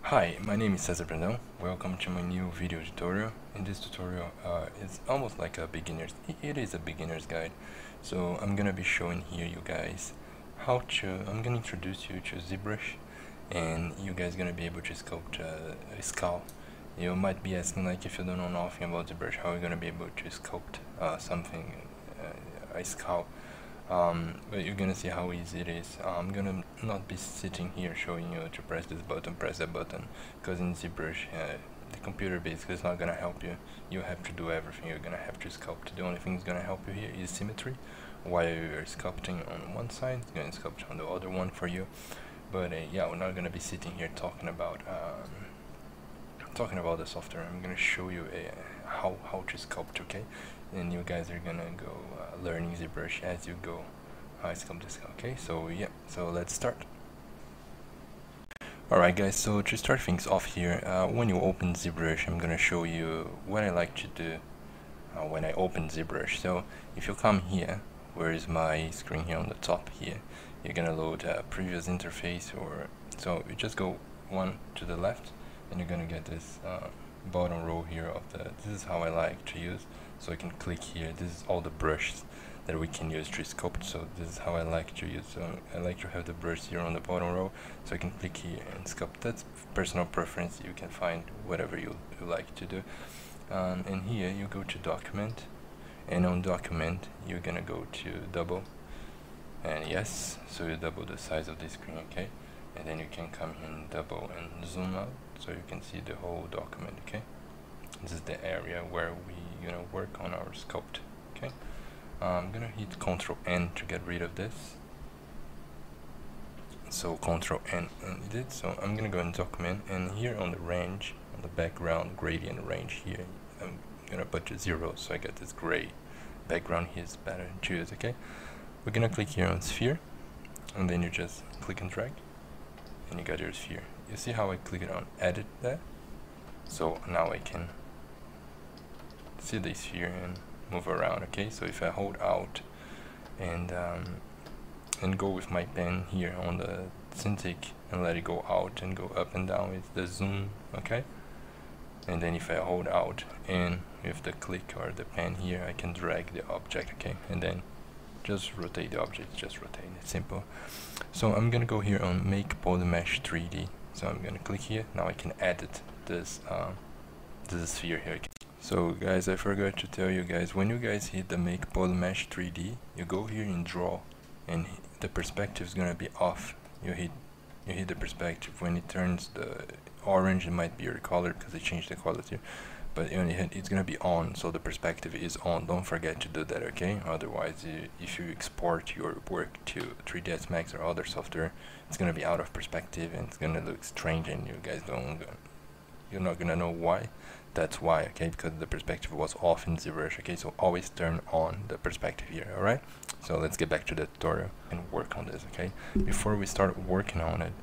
Hi, my name is Cezar Brandao. Welcome to my new video tutorial. In this tutorial, it's almost like a beginner's. It is a beginner's guide. So I'm gonna be showing here you guys how to. I'm gonna introduce you to Zbrush, and you guys gonna be able to sculpt a skull. You might be asking, like, if you don't know nothing about Zbrush, how are you gonna be able to sculpt something, a skull? But you're gonna see how easy it is. I'm gonna not be sitting here showing you to press this button, press that button, because in Zbrush the computer basically is not gonna help you. You have to do everything. You're gonna have to sculpt. The only thing that's gonna help you here is symmetry. While you're sculpting on one side, it's gonna sculpt on the other one for you. But yeah, we're not gonna be sitting here talking about the software. I'm gonna show you how to sculpt, okay? And you guys are gonna go learning Zbrush as you go. Sculpt this, okay? So yeah, so let's start. Alright guys, so to start things off here, when you open Zbrush, I'm gonna show you what I like to do when I open Zbrush. So if you come here, where is my screen here on the top here, you're gonna load previous interface, or so you just go one to the left and you're gonna get this bottom row here of this is how I like to use. So I can click here. This is all the brushes that we can use to sculpt. So this is how I like to use. So I like to have the brush here on the bottom row, so I can click here and sculpt. That's personal preference. You can find whatever you like to do. And here you go to document, and on document you're gonna go to double, and yes, so you double the size of the screen, okay? And then you can come here and double and zoom out, so you can see the whole document, okay? This is the area where we work on our sculpt, okay? I'm gonna hit Ctrl N to get rid of this. So Ctrl N and it did. So I'm gonna go in document, and here on the range, on the background gradient range here, I'm gonna put 0, so I get this gray background. Here is better to choose, okay? We're gonna click here on sphere, and then you just click and drag, and you got your sphere. You see how I click it on edit there? So now I can see the sphere and move around, okay? So if I hold out and go with my pen here on the Cintiq and let it go out and go up and down with the zoom, okay? And then if I hold out and with the click or the pen here, I can drag the object, okay? And then just rotate the object, just rotate it, simple. So I'm gonna go here on make polymesh 3D. So I'm gonna click here. Now I can edit this sphere here. So guys, I forgot to tell you guys, when you guys hit the make polymesh 3D, you go here in draw, and the perspective is gonna be off. You hit the perspective. When it turns the orange, it might be your color because I changed the quality. But it's gonna be on, so the perspective is on. Don't forget to do that, okay? Otherwise, if you export your work to 3ds Max or other software, it's gonna be out of perspective and it's gonna look strange, and you guys you're not gonna know why. That's why, okay? Because the perspective was off in Zbrush, okay? So always turn on the perspective here, alright? So let's get back to the tutorial and work on this, okay? Before we start working on it,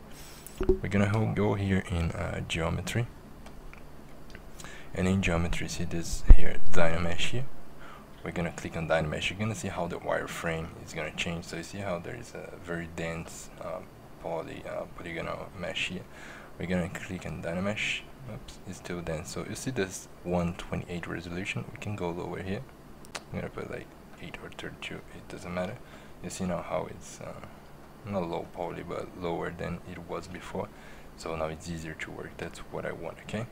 we're gonna go here in geometry. And in geometry, see this here, Dynamesh here. We're gonna click on Dynamesh. You're gonna see how the wireframe is gonna change. So you see how there is a very dense polygonal mesh here. We're gonna click on Dynamesh. Oops, it's too dense. So you see this 128 resolution. We can go lower here. I'm gonna put like 8 or 32. It doesn't matter. You see now how it's not low poly, but lower than it was before. So now it's easier to work. That's what I want, okay?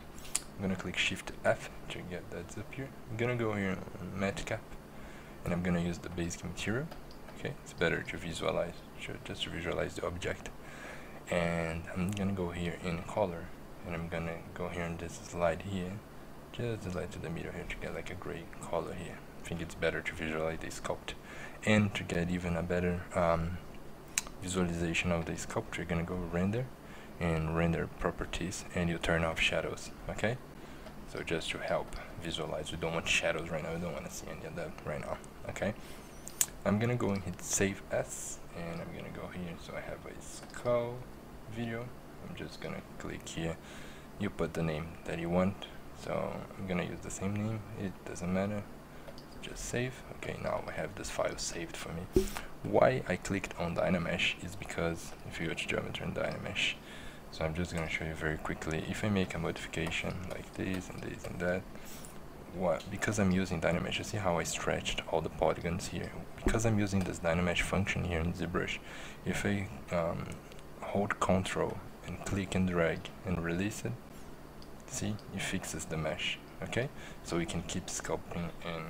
I'm gonna click Shift F to get that zip here. I'm gonna go here on Matte Cap, and I'm gonna use the basic material. Okay, it's better to visualize, just to visualize the object. And I'm gonna go here in color, and I'm gonna go here in this slide here, just slide to the middle here to get like a gray color here. I think it's better to visualize the sculpt, and to get even a better visualization of the sculpt, you're gonna go render and render properties, and you turn off shadows, okay? So just to help visualize, we don't want shadows right now, we don't want to see any of that right now, okay? I'm gonna go and hit save as, and I'm gonna go here. So I have a skull video. I'm just gonna click here. You put the name that you want. So I'm gonna use the same name, it doesn't matter. Just save. Okay, now I have this file saved for me. Why I clicked on Dynamesh is because if you go to geometry and Dynamesh, So I'm just going to show you very quickly. If I make a modification like this and this and that, because I'm using Dynamesh, you see how I stretched all the polygons here? Because I'm using this Dynamesh function here in Zbrush, if I hold Ctrl and click and drag and release it, see, it fixes the mesh. Okay, so we can keep sculpting, and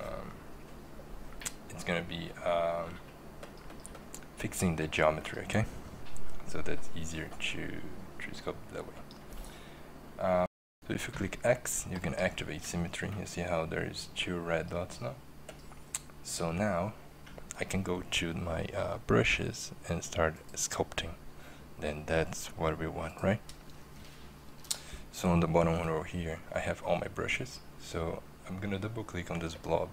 it's gonna be fixing the geometry. Okay, so that's easier to sculpt that way. So if you click X, you can activate symmetry. You see how there is 2 red dots now. So now I can go to my brushes and start sculpting. Then that's what we want, right? So on the bottom row here, I have all my brushes. So I'm gonna double click on this blob,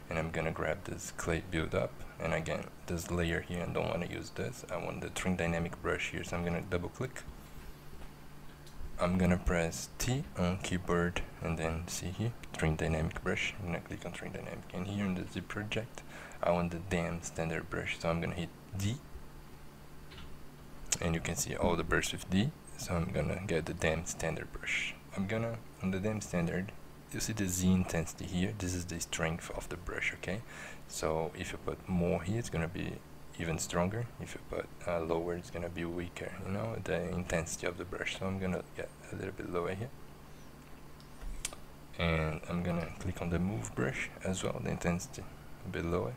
and I'm gonna grab this clay build up. And again, this layer here, I don't want to use this. I want the trim dynamic brush here. So I'm gonna double click. I'm gonna press T on keyboard, and then see here, trim dynamic brush. I'm gonna click on trim dynamic, and here in the Z project, I want the damn standard brush. So I'm gonna hit D, and you can see all the brushes with D. So I'm gonna get the damn standard brush. I'm gonna, on the damn standard, you see the Z intensity here. This is the strength of the brush, okay? So if you put more here, it's gonna be even stronger. If you put lower, it's gonna be weaker, you know, the intensity of the brush. So I'm gonna get a little bit lower here, and I'm gonna click on the move brush as well, the intensity a bit lower,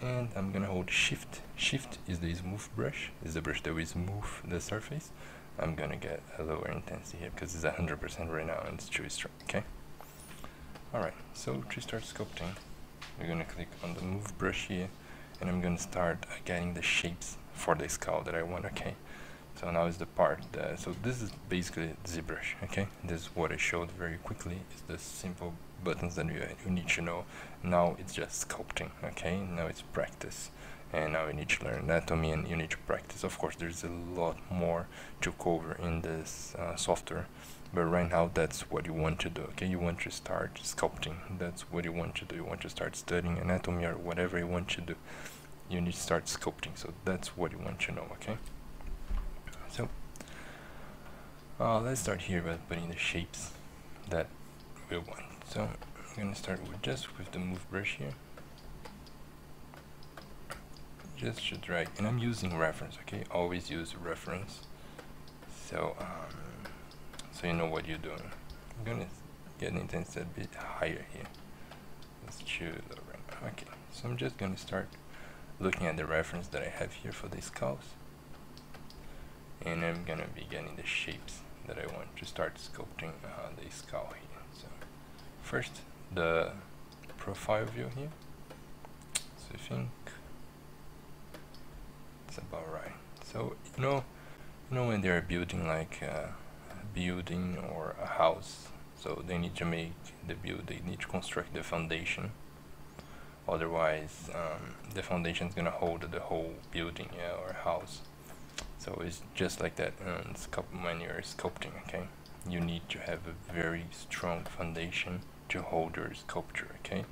and I'm gonna hold shift. Shift is the smooth brush, is the brush that will smooth the surface. I'm gonna get a lower intensity here because it's 100% right now and it's too strong. Okay, alright, so to start sculpting, we're gonna click on the move brush here, and I'm gonna start getting the shapes for the skull that I want. Okay, so now is the part that, so this is basically ZBrush. Okay, this is what I showed very quickly, is the simple buttons that you need to know. Now it's just sculpting. Okay, now it's practice, and now you need to learn anatomy and you need to practice. Of course, there's a lot more to cover in this software, but right now that's what you want to do. Okay, you want to start sculpting. That's what you want to do. You want to start studying anatomy or whatever you want to do. You need to start sculpting. So that's what you want to know. Okay, so let's start here by putting the shapes that we want. So I'm gonna start with just with the move brush here. Just to drag, and I'm using reference. Okay, always use reference. So so you know what you're doing. I'm gonna get an intensity a bit higher here. Let's choose right now. Okay, so I'm just gonna start looking at the reference that I have here for the skulls, and I'm gonna be getting the shapes that I want to start sculpting the skull here. So first, the profile view here. So I think it's about right. So you know when they're building like a building or a house, so they need to make the build, they need to construct the foundation. Otherwise, the foundation is gonna hold the whole building, yeah, or house. So it's just like that when you're sculpting. Okay, you need to have a very strong foundation to hold your sculpture. Okay,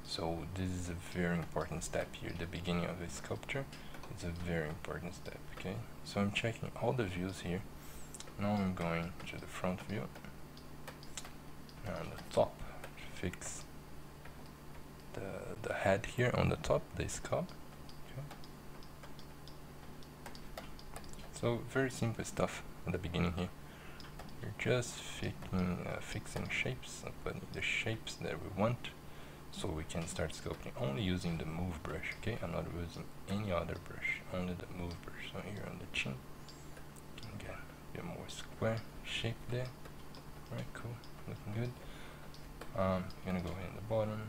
so this is a very important step here. The beginning of a sculpture, it's a very important step. Okay, so I'm checking all the views here. Now I'm going to the front view. Now on the top, to fix the head here on the top, the skull. Okay. So very simple stuff at the beginning here. We're just fixing shapes and putting the shapes that we want, so we can start sculpting only using the move brush. Okay, I'm not using any other brush, only the move brush. So here on the chin, you can get a bit more square shape there. Alright, cool, looking good. I'm gonna go here in the bottom.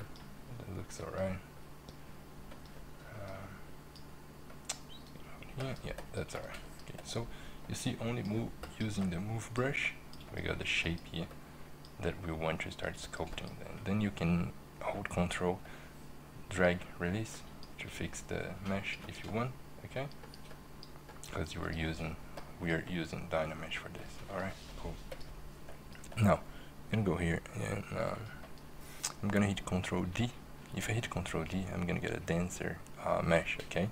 That looks alright. Yeah, that's alright. Okay, so you see, only using the move brush, we got the shape here that we want to start sculpting. Then you can hold Control, drag, release to fix the mesh if you want. Okay, because we are using Dynamesh for this. Alright, cool. Now I'm gonna go here and I'm gonna hit Control D. If I hit Control D, I'm gonna get a denser mesh. Okay,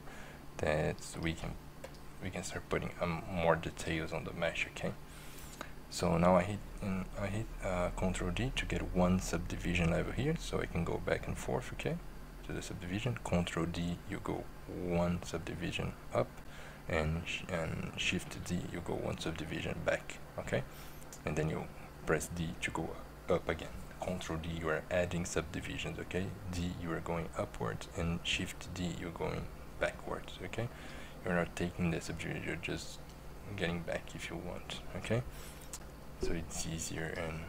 that's we we can start putting more details on the mesh. Okay, so now I hit Ctrl D to get one subdivision level here, so I can go back and forth. Okay, to the subdivision. Ctrl D, you go one subdivision up, and Shift D, you go one subdivision back. Okay, and then you press D to go up again. Ctrl D, you are adding subdivisions. Okay, D, you are going upwards, and Shift D, you're going backwards. Okay, you're not taking the subdivision, you're just getting back if you want. Okay, so it's easier and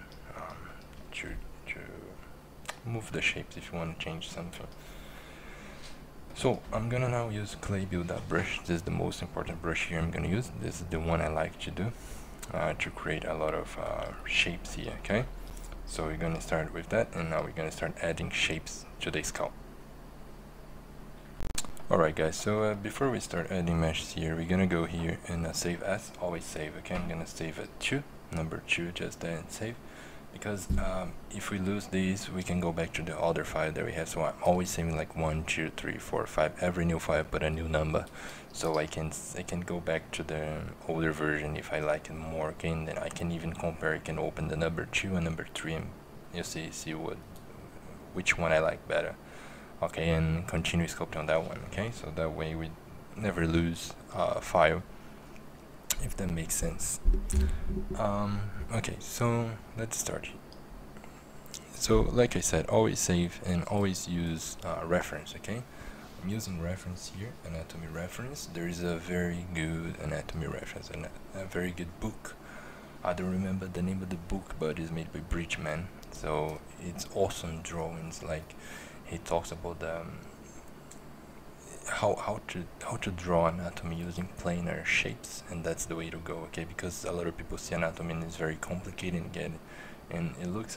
to move the shapes if you want to change something. So I'm gonna now use clay build-up brush. This is the most important brush here I'm gonna use. This is the one I like to do to create a lot of shapes here. Okay, so we're gonna start with that, and now we're gonna start adding shapes to the skull. Alright guys, so before we start adding meshes here, we're gonna go here and save as. Always save. Okay, I'm gonna save at 2, number 2, just there, and save. Because if we lose these, we can go back to the other file that we have. So I'm always saving like 1, 2, 3, 4, 5. Every new file, put a new number, so I can go back to the older version if I like it more. Okay, and then I can even compare. I can open the number 2 and number 3, and you see which one I like better. Okay, and continue sculpting on that one. Okay, so that way we never lose a file, if that makes sense. Okay, so let's start here. So like I said, always save and always use reference. Okay, I'm using reference here, anatomy reference. There is a very good anatomy reference and a very good book. I don't remember the name of the book, but it's made by Bridgman, so it's awesome drawings. Like, he talks about how to draw anatomy using planar shapes, and that's the way to go. Okay, because a lot of people see anatomy and it's very complicated and it looks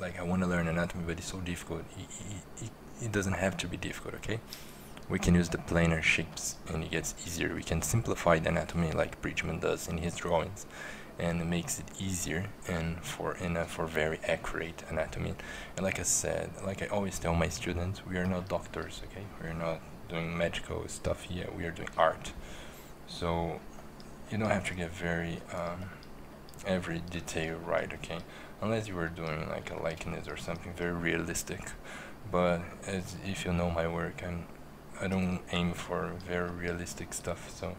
like I want to learn anatomy, but it's so difficult. It doesn't have to be difficult. Okay, we can use the planar shapes and it gets easier. We can simplify the anatomy like Bridgman does in his drawings, and it makes it easier and for very accurate anatomy. And like I said, like I always tell my students, we are not doctors. Okay, we're not doing medical stuff here, we are doing art. So you don't have to get every detail right. Okay, unless you were doing like a likeness or something very realistic. But if you know my work, I don't aim for very realistic stuff. So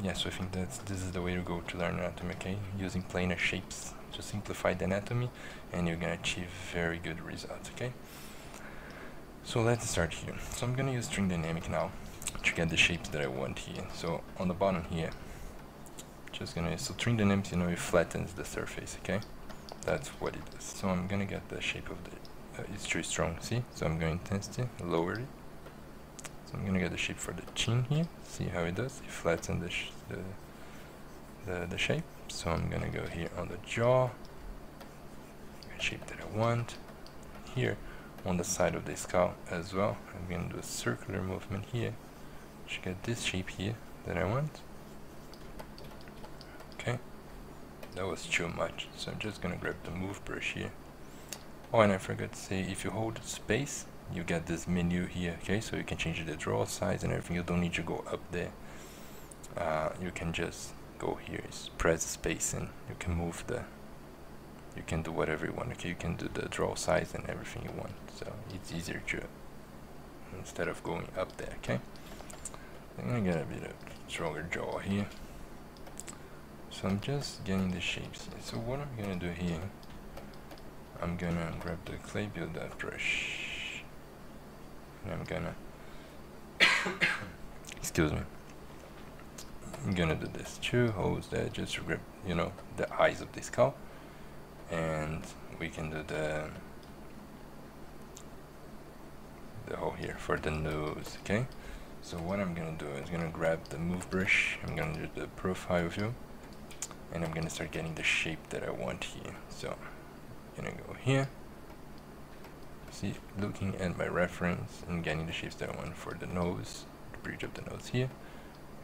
yeah, so I think this is the way to go to learn anatomy. Okay, using planar shapes to simplify the anatomy, and you're gonna achieve very good results. Okay, so let's start here. So I'm gonna use string dynamic now to get the shapes that I want here. So on the bottom here, just gonna, so string dynamics, you know, it flattens the surface. Okay, that's what it does. So I'm gonna get the shape of the it's too strong, see? So I'm going intensity, lower it. So I'm gonna get the shape for the chin here. See how it does? It flattens the shape. So I'm gonna go here on the jaw, get shape that I want. Here on the side of the skull as well, I'm gonna do a circular movement here to get this shape here that I want. Okay, that was too much, so I'm just gonna grab the move brush here. Oh, and I forgot to say, if you hold space, you get this menu here. Okay, so you can change the draw size and everything. You don't need to go up there. You can just go here, press space, and you can move you can do whatever you want. Okay, you can do the draw size and everything you want. So it's easier to, instead of going up there. Okay, I'm gonna get a bit of stronger jaw here. So I'm just getting the shapes here. So what I'm gonna do here, I'm gonna grab the clay build-up brush, and I'm gonna excuse me, I'm gonna do this 2 holes there just to grab, you know, the eyes of the skull, and we can do the hole here for the nose. Okay, so what I'm gonna do is gonna grab the move brush, I'm gonna do the profile view, and I'm gonna start getting the shape that I want here. So I'm gonna go here, see, looking at my reference and getting the shapes that I want for the nose, the bridge of the nose here.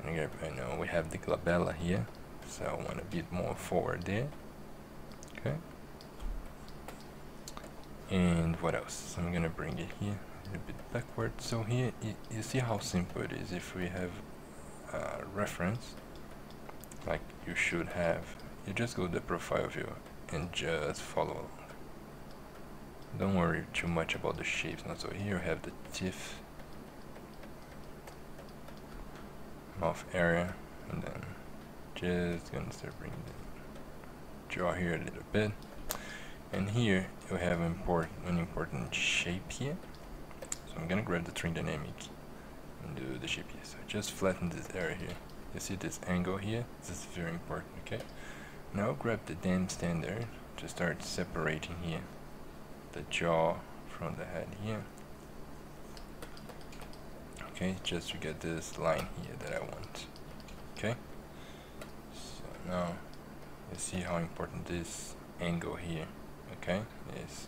And I know we have the glabella here, so I want a bit more forward there. Okay, and what else? So I'm gonna bring it here a little bit backward. So here you see how simple it is. If we have reference, like you should have, you just go to the profile view and just follow along. Don't worry too much about the shapes. Now, so here you have the teeth, mouth area, and then just gonna start bringing the jaw here a little bit. And here you have an important shape here. So I'm gonna grab the trim dynamic and do the shape here. So just flatten this area here. You see this angle here? This is very important, okay? Now grab the dam standard to start separating here the jaw from the head here. Okay, just to get this line here that I want. Okay? So now you see how important this angle here, okay, is.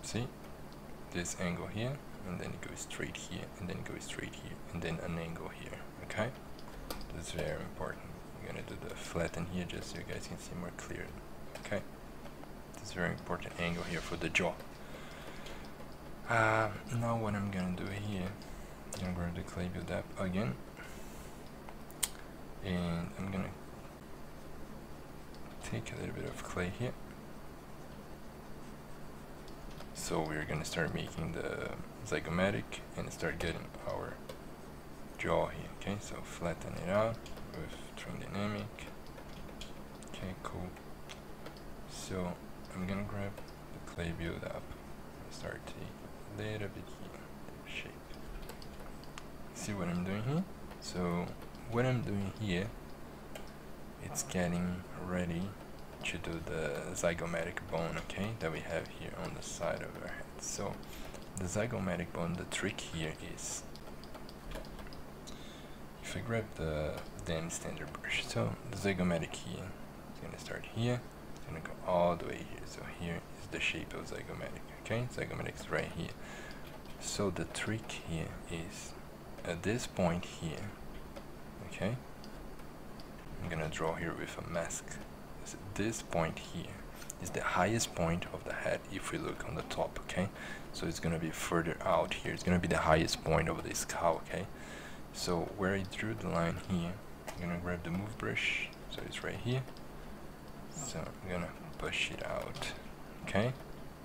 See? This angle here, and then it goes straight here, and then it goes straight here, and then an angle here, okay? That's very important. I'm gonna do the flatten here just so you guys can see more clearly, okay? This very important angle here for the jaw. Now what I'm gonna do here, I'm gonna grab the clay build up again, and I'm gonna take a little bit of clay here. So we're gonna start making the zygomatic and start getting our jaw here. Okay, so flatten it out with trim dynamic. Okay, cool. So I'm gonna grab the clay build up and start taking a little bit here, the shape. See what I'm doing here? So what I'm doing here, it's getting ready to do the zygomatic bone, okay, that we have here on the side of our head. So the zygomatic bone, the trick here is, if I grab the dam standard brush, so the zygomatic here is gonna start here, it's gonna go all the way here. So here is the shape of zygomatic, okay? Zygomatic is right here. So the trick here is at this point here, okay? I'm gonna draw here with a mask. So this point here is the highest point of the head if we look on the top, okay? So it's gonna be further out here. It's gonna be the highest point of the skull, okay? So where I drew the line here, I'm gonna grab the move brush, so it's right here. So I'm gonna push it out, okay?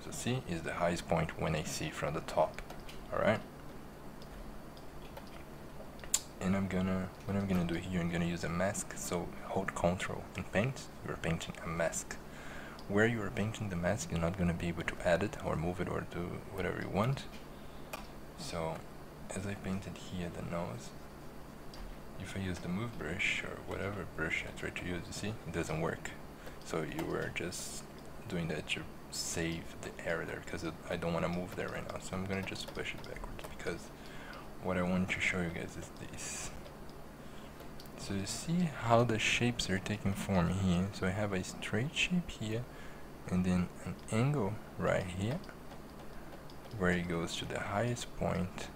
So see, is the highest point when I see from the top, all right? And what I'm gonna do here, I'm gonna use a mask. So hold Ctrl and paint. You're painting a mask. Where you are painting the mask, you're not gonna be able to add it or move it or do whatever you want. So as I painted here the nose, if I use the move brush or whatever brush I try to use, you see, it doesn't work. So you were just doing that to save the area there, because I don't want to move there right now. So I'm gonna just push it backwards, because what I want to show you guys is this. So you see how the shapes are taking form here. So I have a straight shape here, and then an angle right here, where it goes to the highest point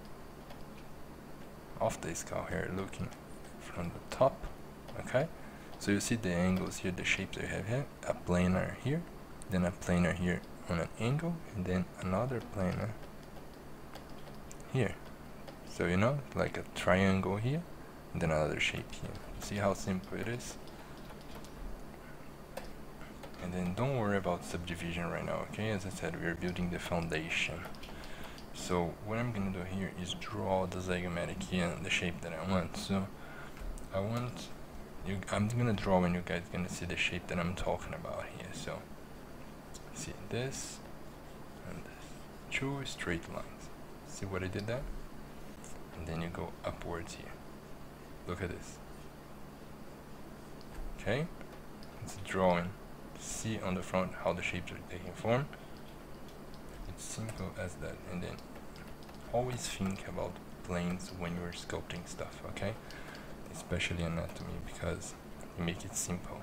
of the skull here, looking from the top, okay? So you see the angles here, the shapes I have here, a planar here, then a planar here on an angle, and then another planar here. So you know, like a triangle here, and then another shape here. See how simple it is? And then don't worry about subdivision right now, okay? As I said, we are building the foundation. So what I'm gonna do here is draw the zygomatic here and the shape that I want. So I'm gonna draw when you guys gonna see the shape that I'm talking about here. So see this and this, 2 straight lines. See what I did there? And then you go upwards here. Look at this. Okay, it's drawing. See on the front how the shapes are taking form. It's simple as that. And then always think about planes when you're sculpting stuff, okay? Especially anatomy, because you make it simple.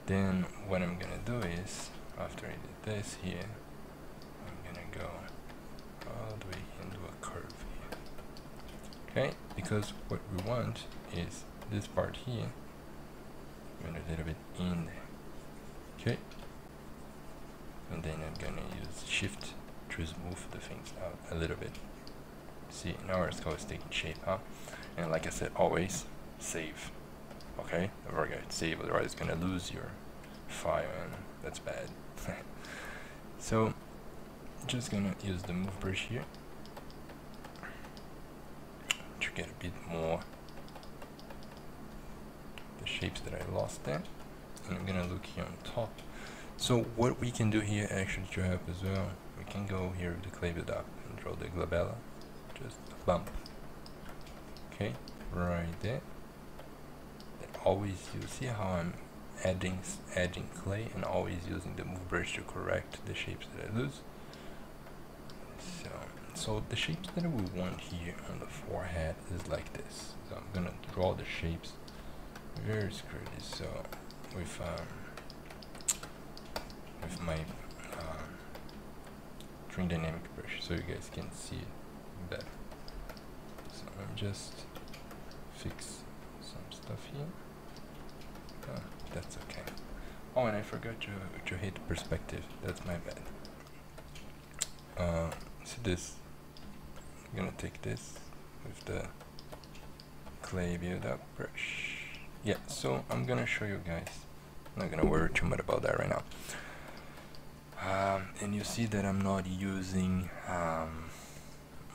Then what I'm gonna do is, after I did this here, I'm gonna go all the way and do a curve here. Okay, because what we want is this part here, a little bit in there. Okay, and then I'm gonna use shift to smooth the things out a little bit. See, now our skull is taking shape, huh? And like I said, always save. Okay, don't forget save, otherwise it's gonna lose your file, and that's bad. So just gonna use the move brush here to get a bit more the shapes that I lost there, and I'm gonna look here on top. So what we can do here actually to help as well, we can go here with the clay build up and draw the glabella, just a bump. Okay, right there. And always, you see how I'm adding clay and always using the move brush to correct the shapes that I lose. So the shapes that we want here on the forehead is like this. So I'm gonna draw the shapes very screwly. So with my string dynamic brush, so you guys can see it better. So I'm just fix some stuff here. Oh, that's okay. Oh, and I forgot to hit perspective. That's my bad. See this? I'm gonna take this with the clay build up brush. Yeah, so I'm gonna show you guys. I'm not gonna worry too much about that right now. And you see that I'm not using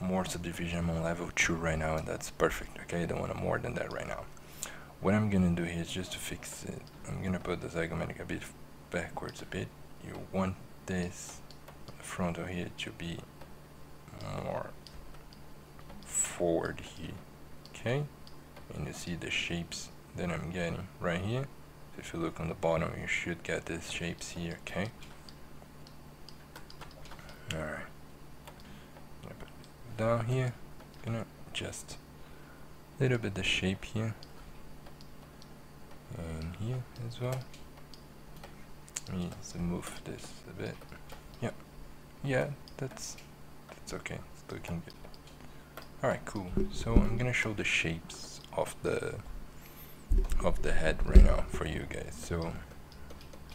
more subdivision. I'm on level 2 right now, and that's perfect. Okay, I don't want more than that right now. What I'm gonna do here is just to fix it. I'm gonna put the zygomatic a bit backwards a bit. You want this frontal here to be more forward here, okay? And you see the shapes that I'm getting right here. If you look on the bottom, you should get these shapes here, okay? Alright, gonna put it down here, gonna adjust a little bit the shape here and here as well. Let me move this a bit. Yeah, that's okay, it's looking good. Alright, cool. So I'm gonna show the shapes of the head right now for you guys. So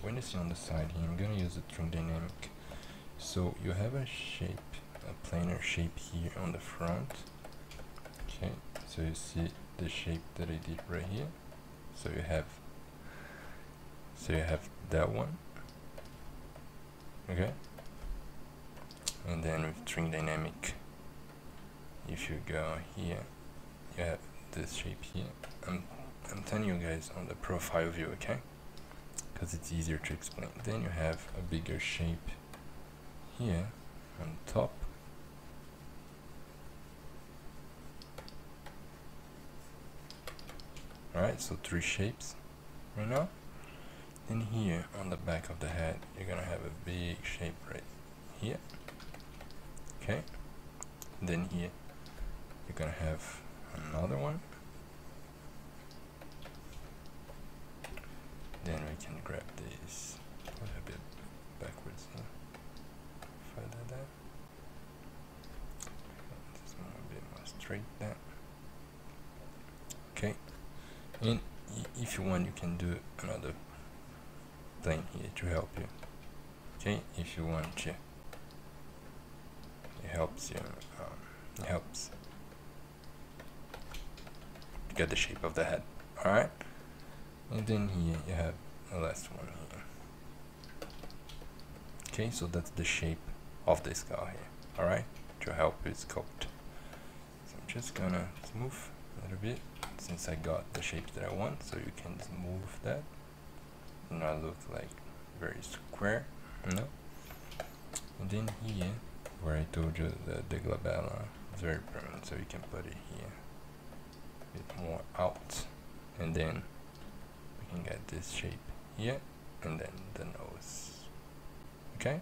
when you see on the side here, I'm gonna use the string dynamic. So you have a shape, a planar shape here on the front. Okay, so you see the shape that I did right here. So you have that one. Okay. And then with string dynamic, if you go here, you have this shape here. I'm telling you guys on the profile view, okay? Because it's easier to explain. Then you have a bigger shape here on top. Alright, so 3 shapes right now. Then here on the back of the head, you're gonna have a big shape right here. Okay. Then here, you're gonna have another one. Then we can grab this, put a bit backwards here. Further there. This one a bit more straight there. Okay. And if you want, you can do another plane here to help you. Okay, if you want to. It helps you. It helps to get the shape of the head. All right. And then here you have the last one here. Okay, so that's the shape of the skull here. All right, to help you sculpt. So I'm just gonna smooth a little bit since I got the shapes that I want. So you can smooth that. Not look like very square, no. And then here, where I told you the glabella is very permanent, so you can put it here, a bit more out, and then we can get this shape here, and then the nose. Okay,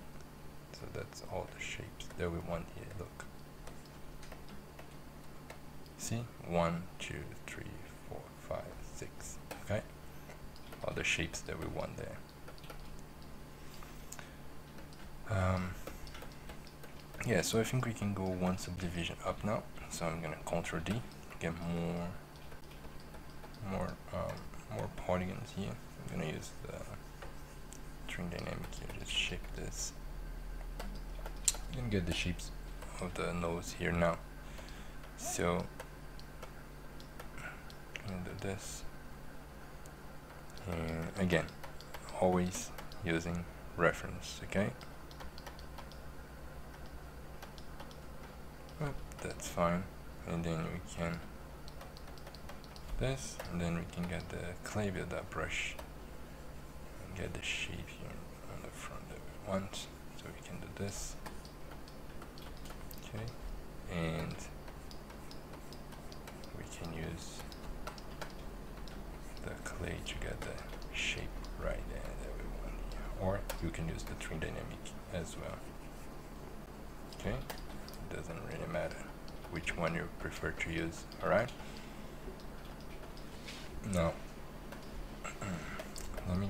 so that's all the shapes that we want here. Look, see, 1, 2, 3, 4, 5, 6. Okay. All the shapes that we want there. Yeah, so I think we can go one subdivision up now. So I'm gonna Ctrl D, get more polygons here. I'm gonna use the string dynamic here, just shape this. You can get the shapes of the nose here now. So I'm gonna do this, and again, always using reference. Okay. Oh, that's fine, and then we can this, and then we can get the clay with that brush and get the shape here on the front that we want. So we can do this. Okay, and we can use the clay to get the shape right there that we want here. Or you can use the 3 dynamic as well. Okay, it doesn't really matter which one you prefer to use. Alright, now let me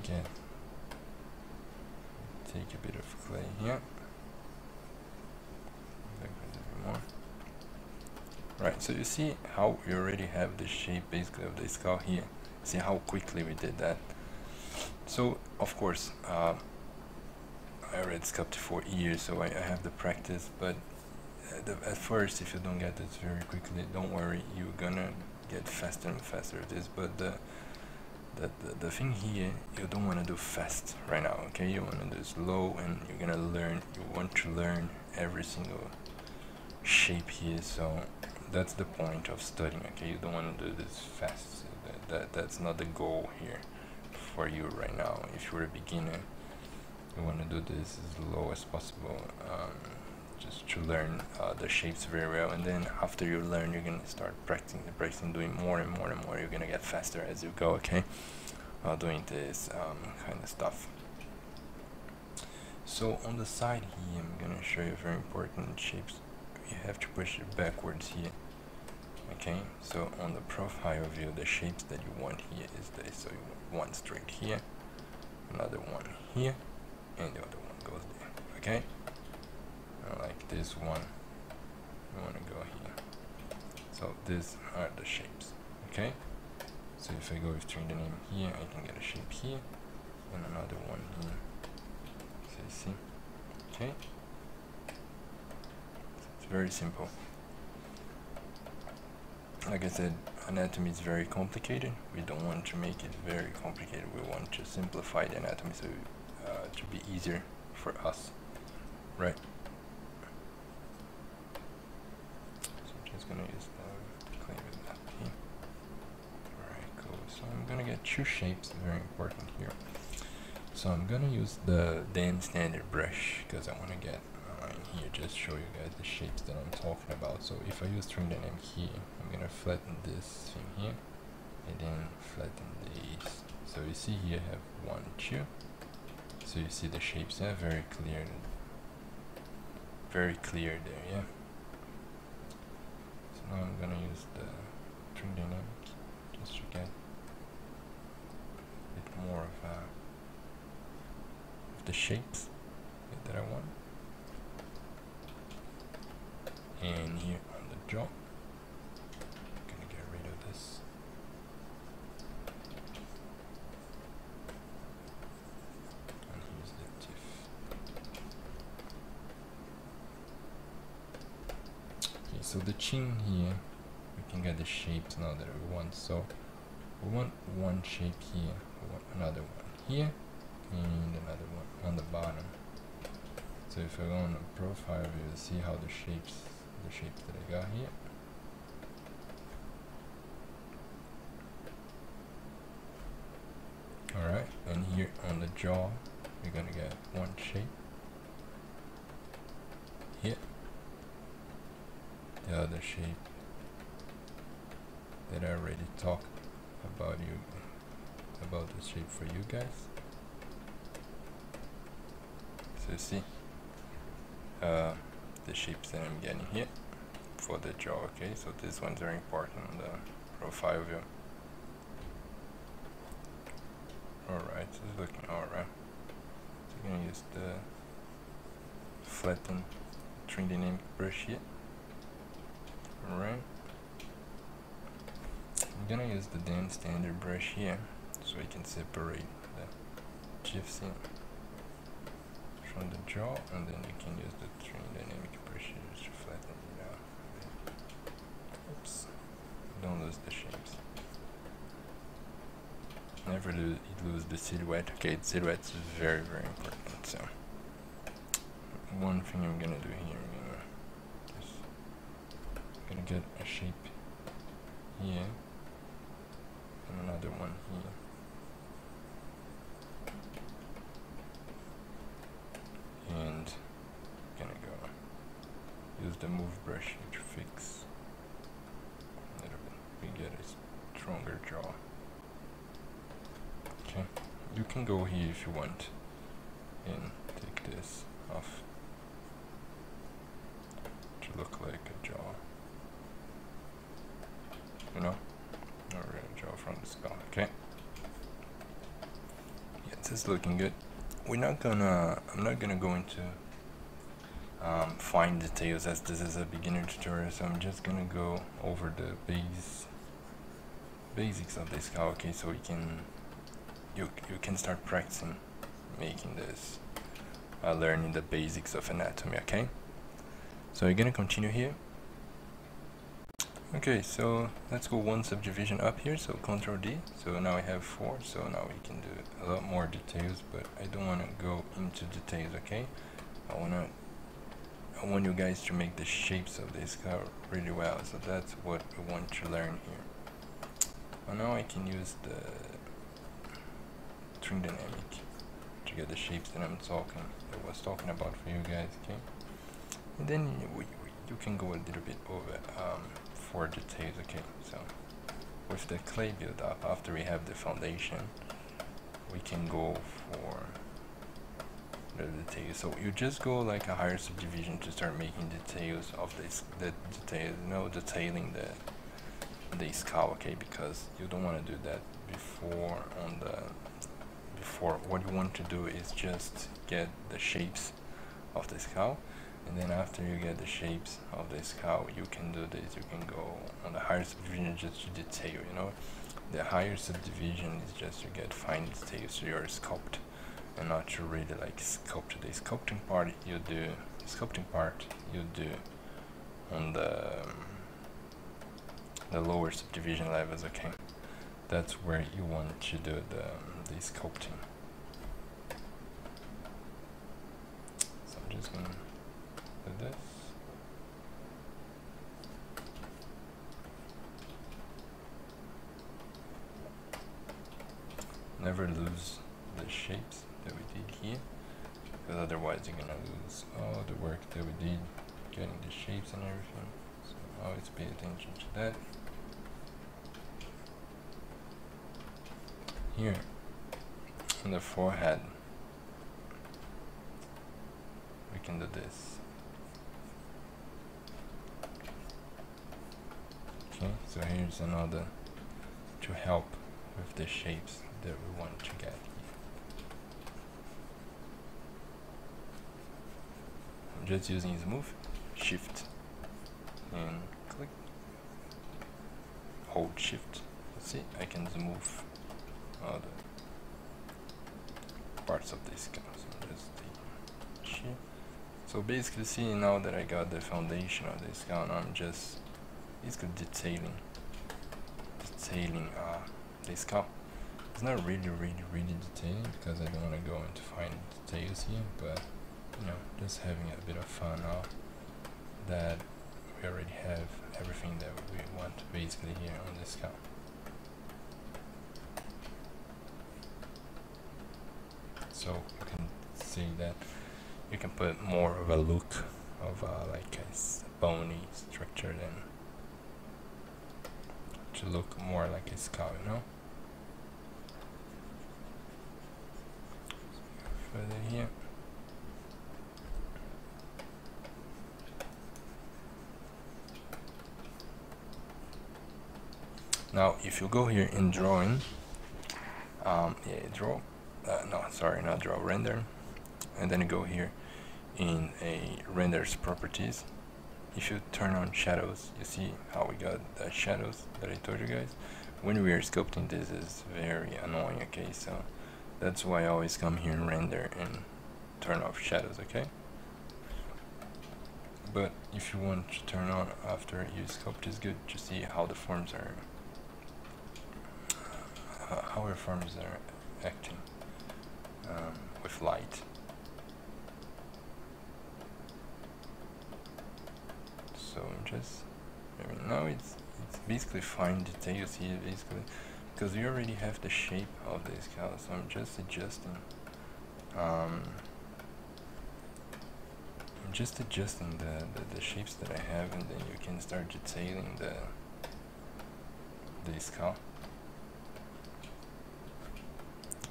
take a bit of clay here. More. Right, so you see how we already have the shape basically of the skull here. See how quickly we did that. So of course I already sculpted for years, so I have the practice, but at first if you don't get this very quickly, don't worry, you're gonna get faster and faster at this. But the thing here, you don't want to do fast right now, okay? You want to do slow, and you're gonna learn, you want to learn every single shape here. So that's the point of studying, okay? You don't want to do this fast. That's not the goal here for you right now. If you're a beginner, you want to do this as low as possible, just to learn the shapes very well. And then after you learn, you're gonna start practicing, doing more and more and more. You're gonna get faster as you go, okay? Doing this kind of stuff. So on the side here, I'm gonna show you very important shapes. You have to push it backwards here. Okay, so on the profile view, the shapes that you want here is this. So you want one straight here, another one here, and the other one goes there. Okay, like this one, you want to go here. So these are the shapes. Okay, so if I go with 3 dynamic here, I can get a shape here and another one here. So you see, okay, so it's very simple. Like I said, anatomy is very complicated. We don't want to make it very complicated. We want to simplify the anatomy so to be easier for us, right? So I'm just gonna use the clay with that here. Alright, cool. So I'm gonna get 2 shapes, very important here. So I'm gonna use the Dan standard brush because I want to get in here, just show you guys the shapes that I'm talking about. So if I use 3 dynamic here, I'm gonna flatten this thing here and then flatten these. So you see here I have 1, 2. So you see the shapes there, very clear there, yeah. So now I'm gonna use the 3 dynamic just to get a bit more of the shapes that I want. And here on the jaw, I'm gonna get rid of this. And here's the teeth. Okay, so the chin here, we can get the shapes now that we want. So we want one shape here, we want another one here, and another one on the bottom. So if I go on the profile view, you'll see how the shapes that I got here. Alright, and here on the jaw, we're gonna get 1 shape here, the other shape that I already talked about the shape for you guys. So you see the shapes that I'm getting here for the jaw. Okay, so this one's very important on the profile view. Alright, so it's looking alright. So I'm gonna use the flatten 3 dynamic brush here. Alright, I'm gonna use the Dan standard brush here so I can separate the GIFs in from the jaw, and then you can use the 3 dynamic brushes to flatten it out. Oops, don't lose the shapes. Never lose the silhouette. Okay, silhouette is very, very important. So one thing I'm gonna do here, I'm gonna get a shape here and another one here. And gonna go use the move brush to fix a little bit. We get a stronger jaw. Okay, you can go here if you want and take this off to look like a jaw. You know, not really a jaw from the skull. Okay. Yeah, this is looking good. I'm not gonna go into fine details as this is a beginner tutorial, so I'm just gonna go over the basics of this skull. Okay, so you can start practicing making this, learning the basics of anatomy. Okay, so you're gonna continue here. Okay, so let's go one subdivision up here, so Ctrl D. So now I have 4, so now we can do a lot more details, but I don't want to go into details, okay? I want you guys to make the shapes of this car really well, so that's what we want to learn here. And now I can use the string dynamic to get the shapes that I was talking about for you guys, okay? And then you can go a little bit over for details. Okay, so with the clay build up, after we have the foundation, we can go for the details. So you just go like a higher subdivision to start making details of the details, you know, detailing the skull, okay, because you don't want to do that before what you want to do is just get the shapes of the skull. And then after you get the shapes of the skull, you can do this. You can go on the higher subdivision just to detail, you know. The higher subdivision is just to get fine details to your sculpt and not to really like sculpt. The sculpting part you do on the lower subdivision levels, okay. That's where you want to do the sculpting. So I'm just gonna this. Never lose the shapes that we did here, because otherwise you're gonna lose all the work that we did getting the shapes and everything. So always pay attention to that. Here on the forehead we can do this. Okay, so here's another to help with the shapes that we want to get here. I'm just using Smooth, Shift, and click. Hold Shift. See, I can smooth all the parts of this skull. So I'm just taking Shift. So basically, see now that I got the foundation of this skull, I'm just basically detailing the skull. It's not really detailing because I don't want to go into fine details here, but you know, just having a bit of fun now that we already have everything that we want basically here on this skull. So you can see that you can put more of a look of like a bony structure than to look more like a skull, you know. Further here. Now, if you go here in drawing, render, and then you go here in a render's properties. If you turn on shadows, you see how we got the shadows that I told you guys. When we are sculpting, this is very annoying, okay, so that's why I always come here in render and turn off shadows, okay. But if you want to turn on after you sculpt, it's good to see how the forms are, how your forms are acting with light. So now it's basically fine details here, basically, because we already have the shape of this cow, so I'm just adjusting. I'm just adjusting the shapes that I have, and then you can start detailing this cow.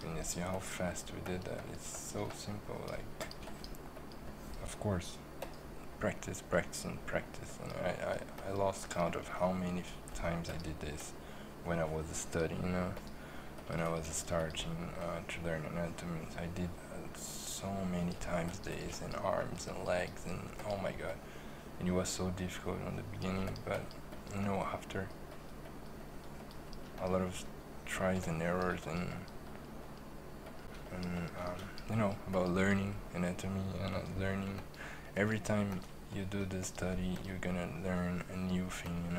And you see how fast we did that. It's so simple. Like, of course, practice, and I lost count of how many times I did this when I was studying, when I was starting to learn anatomy. I did so many times this, and arms and legs, and oh my god, and it was so difficult in the beginning, but after a lot of tries and errors, and about learning anatomy and learning, every time you do this study, you're gonna learn a new thing,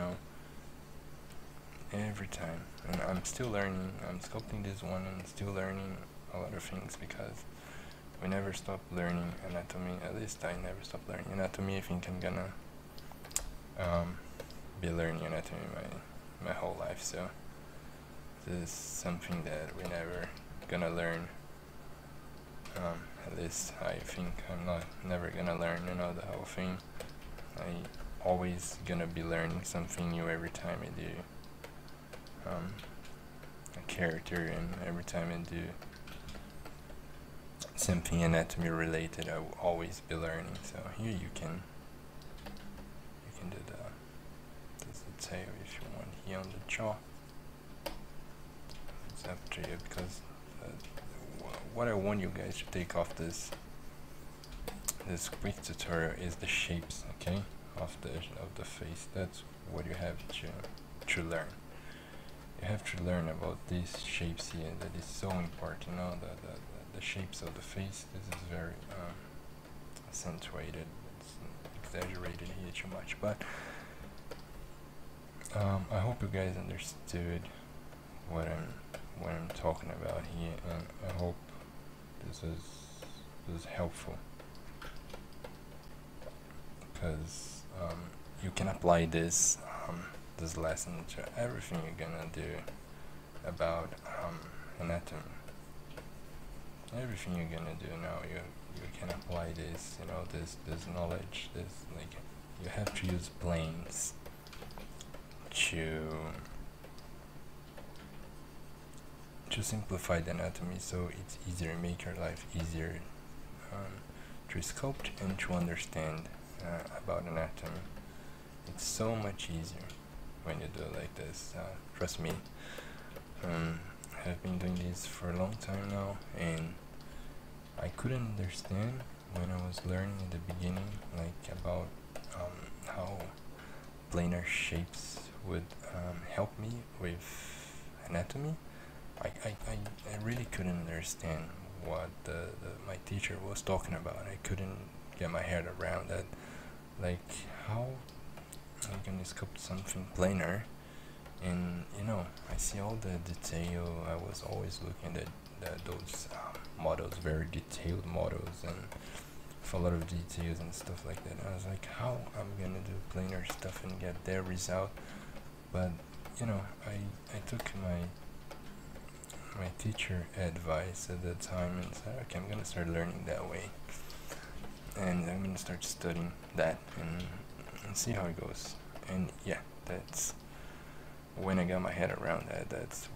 every time. And I'm still learning. I'm sculpting this one and still learning a lot of things, because we never stop learning anatomy. At least I never stop learning anatomy. I think I'm gonna be learning anatomy my whole life, so this is something that we're never gonna learn. At least I think I'm never gonna learn the whole thing. I always gonna be learning something new every time I do a character, and every time I do something anatomy related, I will always be learning. So here you can do this detail if you want here on the jaw. It's up to you, because what I want you guys to take off this quick tutorial is the shapes, okay, of the face. That's what you have to learn. You have to learn about these shapes here. That is so important. The shapes of the face. This is very accentuated. It's exaggerated here too much, but I hope you guys understood what I'm talking about here, and I hope this is helpful, because you can apply this lesson to everything you're gonna do about anatomy. Everything you're gonna do now, you can apply this, this knowledge. This, like, you have to use planes to simplify the anatomy, so it's easier, make your life easier to sculpt and to understand about anatomy. It's so much easier when you do it like this. Trust me, I've been doing this for a long time now, and I couldn't understand when I was learning in the beginning, like, about how planar shapes would help me with anatomy. I really couldn't understand what my teacher was talking about. I couldn't get my head around that. Like, how I'm gonna sculpt something planar, and I see all the detail. I was always looking at those models, very detailed models, and with a lot of details and stuff like that. I was like, how I'm gonna do planar stuff and get their result? But I took my teacher advice at that time and said, okay, I'm gonna start learning that way, and I'm gonna start studying that and see how it goes. And yeah, that's when I got my head around that. That's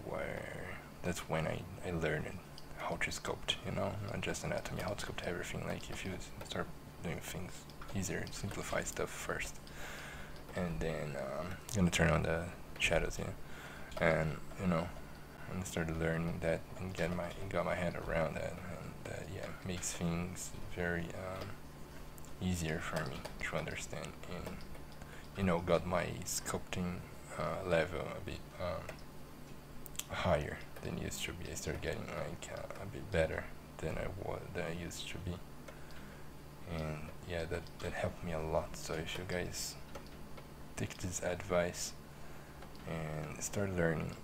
when I learned how to sculpt, not just anatomy, how to sculpt everything. Like, if you start doing things easier, simplify stuff first, and then I'm gonna turn on the shadows here, and and started learning that and got my head around that, and that makes things very easier for me to understand, and got my sculpting level a bit higher than it used to be. I started getting like a bit better than I used to be, and yeah, that helped me a lot. So if you guys take this advice and start learning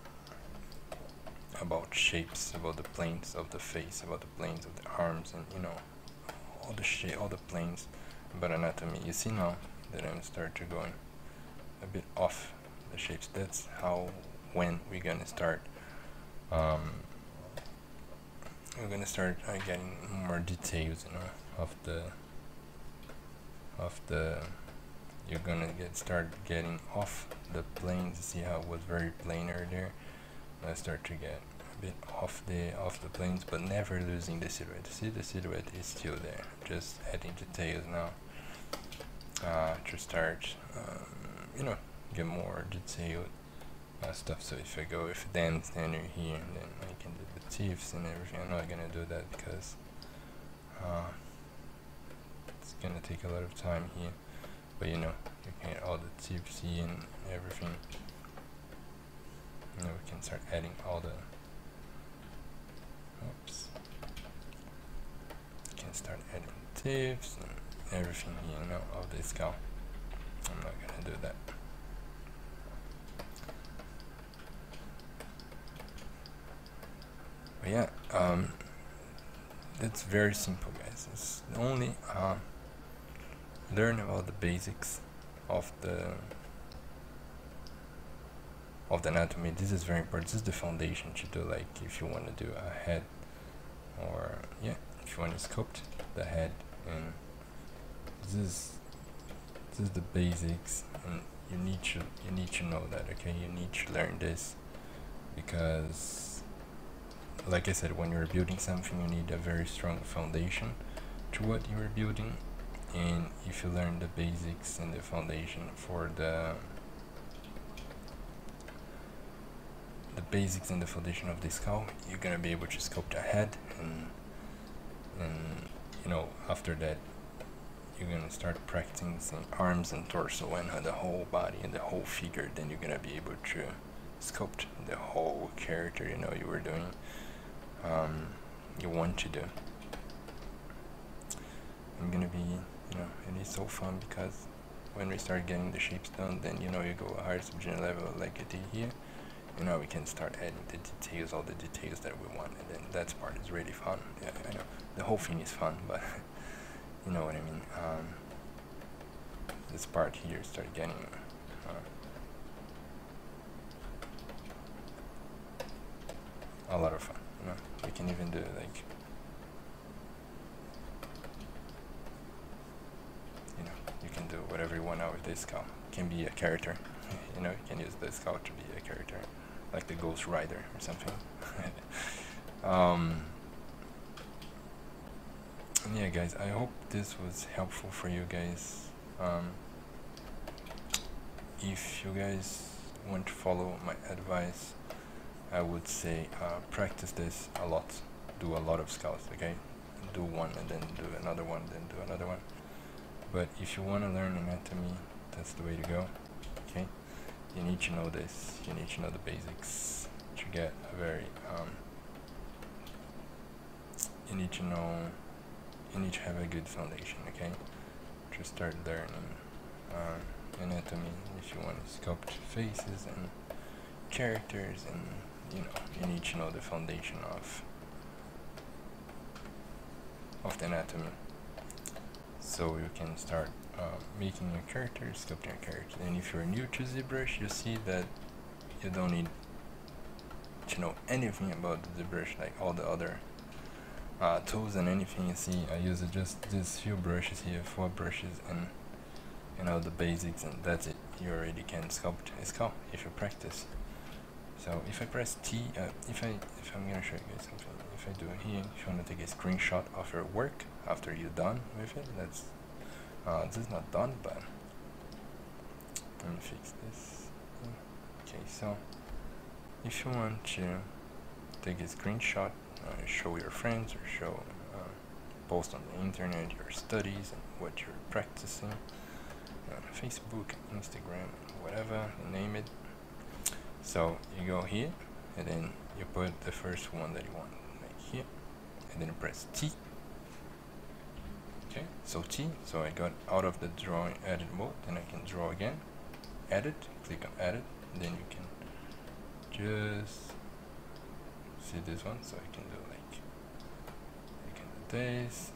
about shapes, about the planes of the face, about the planes of the arms, and you know, all the planes about anatomy, you see now that I'm start to going a bit off the shapes. That's how, when we're gonna start getting more details, you know, of the you're gonna start getting off the planes. See how it was very plain earlier. I start to get a bit off the planes, but never losing the silhouette. See, the silhouette is still there, just adding details now to start you know, get more detailed stuff. So if I go with dents under here, and then I can do the teeth and everything. I'm not gonna do that because it's gonna take a lot of time here, but you know, you can get all the teeth here and everything. Now we can start adding all the can start adding tips and everything here, you know, of the skull. I'm not gonna do that. But yeah, that's very simple, guys. It's only learn about the basics of the anatomy. This is very important. This is the foundation to do, like if you want to do a head, or yeah, if you want to sculpt the head, and this is the basics, and you need to know that, okay? You need to learn this, because like I said, when you're building something, you need a very strong foundation to what you're building. And if you learn the basics and the foundation for the basics and the foundation of the skull, you're gonna be able to sculpt a head, and you know, after that you're gonna start practicing arms and torso and the whole body and the whole figure. Then you're gonna be able to sculpt the whole character, you know, you were doing, you want to do. I'm gonna be, you know, it is so fun, because when we start getting the shapes done, then you know, you go a higher subdivision level like I did here. You know, we can start adding the details, all the details that we want, and then that part is really fun. Yeah, I know the whole thing is fun, but you know what I mean. This part here start getting a lot of fun. You know, we can even do like, you know, you can do whatever you want out with this skull. It can be a character. You know, you can use the skull to be a character, like the Ghost Rider or something. And yeah, guys, I hope this was helpful for you guys. If you guys want to follow my advice, I would say practice this a lot. Do a lot of skulls, okay? Do one and then do another one, then do another one. But if you want to learn anatomy, that's the way to go, okay? You need to know this. You need to know the basics to get a very you need to have a good foundation, okay, to start learning anatomy. If you want to sculpt faces and characters, and you know, you need to know the foundation of the anatomy, so you can start making your character, sculpting your character. And if you're new to Zbrush, you see that you don't need to know anything about the Zbrush, like all the other tools and anything. You see, I use just these few brushes here, 4 brushes, and you know, the basics, and that's it. You already can sculpt a skull if you practice. So if I press T, if I'm gonna show you guys something. If I do it here, if you want to take a screenshot of your work after you're done with it, that's this is not done, but let me fix this. Okay, so if you want to take a screenshot, show your friends, or show post on the internet your studies and what you're practicing on Facebook, Instagram, whatever, you name it. So you go here, and then you put the first one that you want, like here, and then press T. Okay, So T, so I got out of the drawing edit mode, then I can draw again, edit, click on edit, and then you can just see this one. So I can do like, I can do this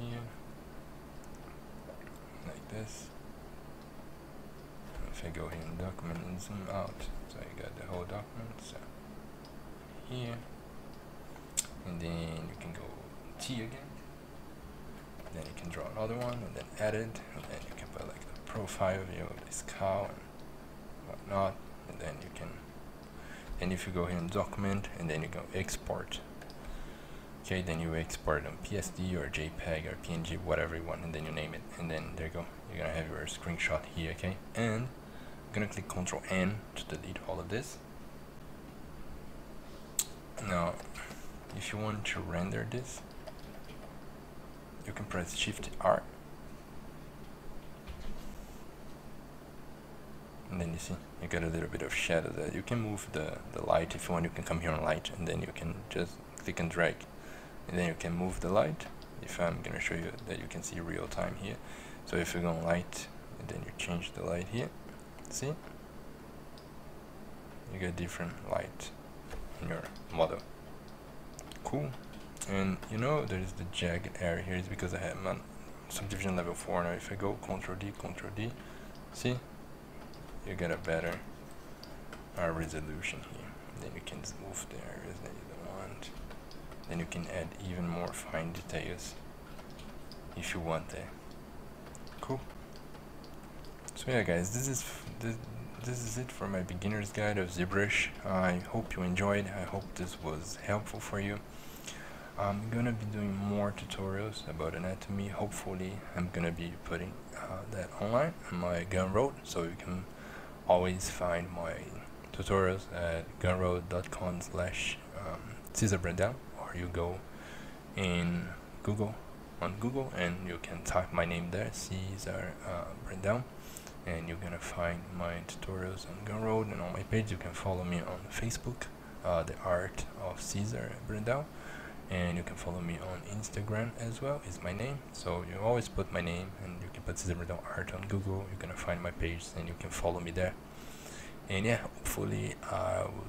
here, like this. If I go here in document and zoom out, so I got the whole document, so here, and then you can go T again, then you can draw another one, and then edit, and then you can put like the profile view of this cow and whatnot, and then you can, and if you go here in document, and then you go export, okay, then you export on PSD or JPEG or PNG, whatever you want, and then you name it, and then there you go, you're gonna have your screenshot here, okay, and I'm gonna click Ctrl N to delete all of this. Now, if you want to render this, you can press Shift R, and then you see you got a little bit of shadow there. You can move the light if you want. You can come here on light, and then you can just click and drag, and then you can move the light. If I'm gonna show you that you can see real time here. So if you go on light, and then you change the light here, see, you get different light in your model. Cool. And you know there's the jagged area here is because I have my subdivision level 4 now. If I go Ctrl D, see, you get a better resolution here. Then you can move the areas that you don't want. Then you can add even more fine details if you want there. Cool. So yeah guys, this is it for my beginner's guide of Zbrush. I hope you enjoyed. I hope this was helpful for you. I'm gonna be doing more tutorials about anatomy. Hopefully I'm gonna be putting that online on my Gumroad, so you can always find my tutorials at gumroad.com/Cezar Brandao, or you go in Google and you can type my name there, Cezar Brandao, and you're gonna find my tutorials on Gumroad, and on my page you can follow me on Facebook, The Art of Cezar Brandao. And you can follow me on Instagram as well, is my name. So you always put my name, and you can put Cezar Brandao Art on Google. You're gonna find my page, and you can follow me there. And yeah, hopefully I will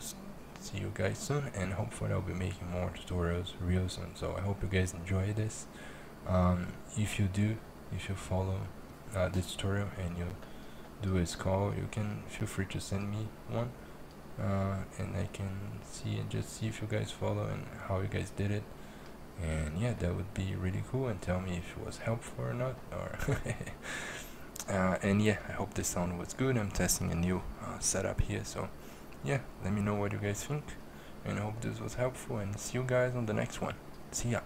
see you guys soon, and hopefully I'll be making more tutorials real soon. So I hope you guys enjoy this. If you follow this tutorial and you do a call, you can feel free to send me one. And I can see and just see if you guys follow and how you guys did it, and yeah, that would be really cool, and tell me if it was helpful or not, or and yeah, I hope the sound was good. I'm testing a new setup here, so yeah, let me know what you guys think, and I hope this was helpful, and see you guys on the next one. See ya.